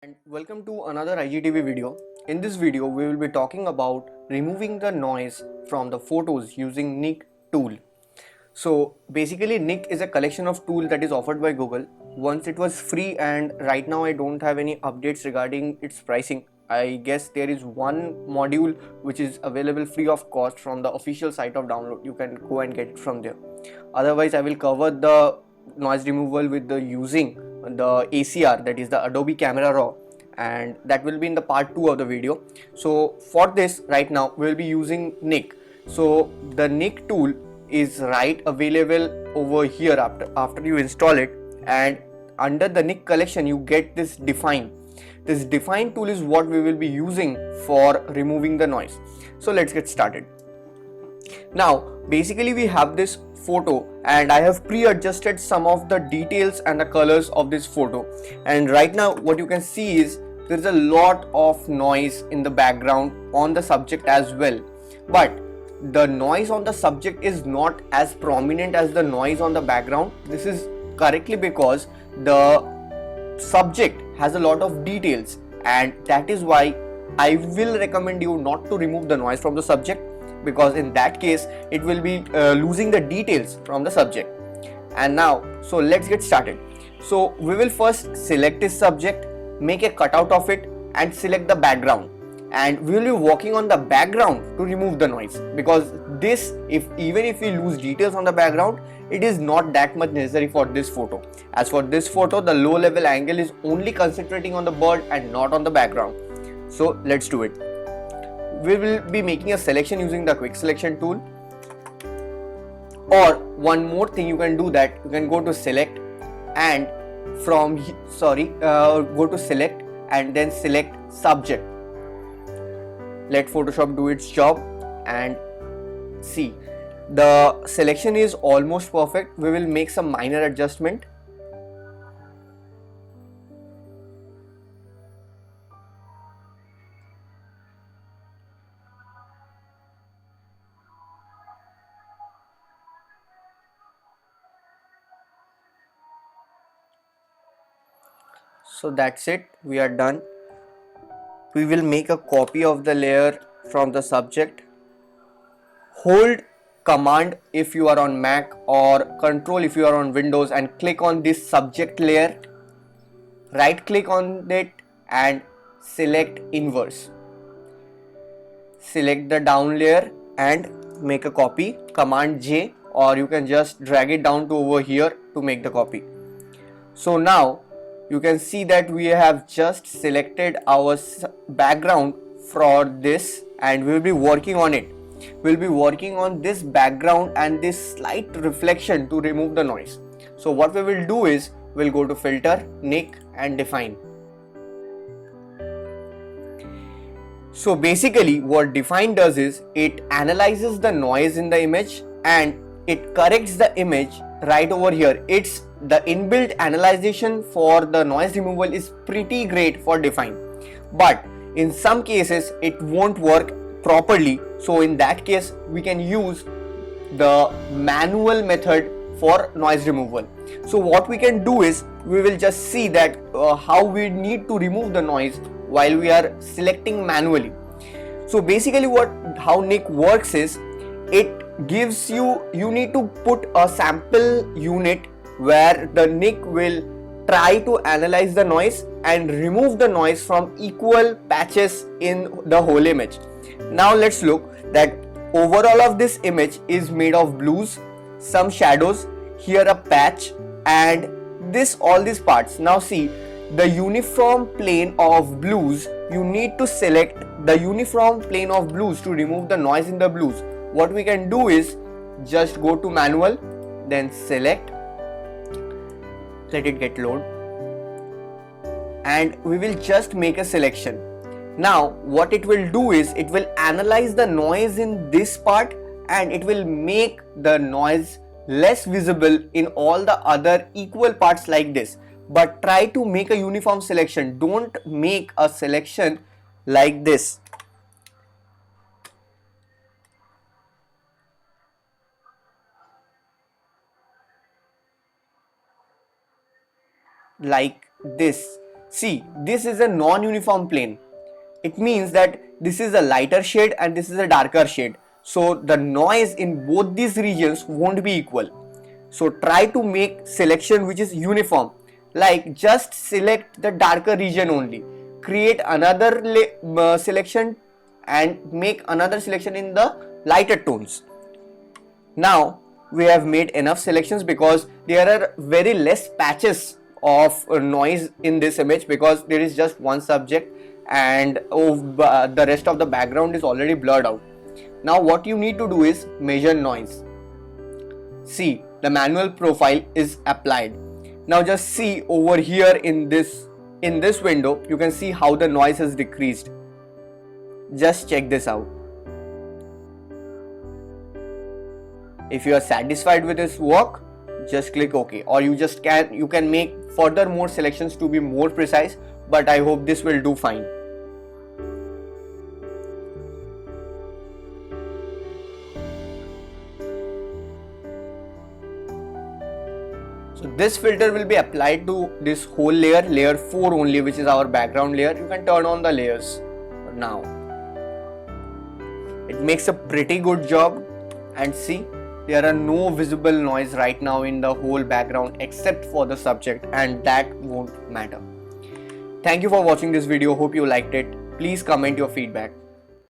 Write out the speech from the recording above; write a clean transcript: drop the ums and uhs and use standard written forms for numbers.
And welcome to another IGTV video. In this video, we will be talking about removing the noise from the photos using Nik Tool. So basically, Nik is a collection of tools that is offered by Google. Once it was free, and right now I don't have any updates regarding its pricing. I guess there is one module which is available free of cost from the official site of download. You can go and get it from there. Otherwise, I will cover the noise removal with the using the ACR, that is the Adobe Camera Raw, and that will be in the part 2 of the video. So for this, right now we will be using Nik. So the Nik tool is right available over here after you install it, and under the Nik collection you get this Define. This Define tool is what we will be using for removing the noise. So let's get started. Now basically we have this photo and I have pre-adjusted some of the details and the colors of this photo, and right now what you can see is there is a lot of noise in the background on the subject as well, but the noise on the subject is not as prominent as the noise on the background. This is correctly because the subject has a lot of details, and that is why I will recommend you not to remove the noise from the subject, because in that case it will be losing the details from the subject. And now, so let's get started. So we will first select this subject, make a cutout of it and select the background, and we will be working on the background to remove the noise, because this, even if we lose details on the background, it is not that much necessary for this photo. As for this photo, the low level angle is only concentrating on the bird and not on the background. So let's do it. We will be making a selection using the quick selection tool, or one more thing you can do, that you can go to select and go to select and then select subject. Let Photoshop do its job and see the selection is almost perfect. We will make some minor adjustment. So that's it, we are done. We will make a copy of the layer from the subject. Hold command if you are on Mac or control if you are on Windows and click on this subject layer. Right click on it and select inverse. Select the down layer and make a copy. Command J, or you can just drag it down to over here to make the copy. So now you can see that we have just selected our background for this, and we will be working on it. We will be working on this background and this slight reflection to remove the noise. So what we will do is, we'll go to filter, Nik and Define. So basically what Define does is, it analyzes the noise in the image and it corrects the image right over here. It's the inbuilt analyzation for the noise removal is pretty great for Define, but in some cases it won't work properly. So in that case we can use the manual method for noise removal. So what we can do is, we will just see that how we need to remove the noise while we are selecting manually. So basically how Nik works is, it gives you need to put a sample unit where the Nik will try to analyze the noise and remove the noise from equal patches in the whole image. Now let's look that overall of this image is made of blues, some shadows, here a patch, and all these parts. Now see the uniform plane of blues. You need to select the uniform plane of blues to remove the noise in the blues. What we can do is just go to manual, then select, let it get load, and we will just make a selection. Now what it will do is, it will analyze the noise in this part and it will make the noise less visible in all the other equal parts like this. But try to make a uniform selection. Don't make a selection like this. Like this. See, this is a non-uniform plane. It means that this is a lighter shade and this is a darker shade. So the noise in both these regions won't be equal. So try to make selection which is uniform. Like just select the darker region only. Create another selection and make another selection in the lighter tones. Now we have made enough selections because there are very less patches of noise in this image because there is just one subject and the rest of the background is already blurred out. Now what you need to do is measure noise. See, the manual profile is applied. Now just see over here in this window, you can see how the noise has decreased. Just check this out. If you are satisfied with this work, just click OK, or you can make further more selections to be more precise, but I hope this will do fine. So this filter will be applied to this whole layer 4 only, which is our background layer. You can turn on the layers now. It makes a pretty good job, and see, there are no visible noise right now in the whole background except for the subject, and that won't matter. Thank you for watching this video. Hope you liked it. Please comment your feedback.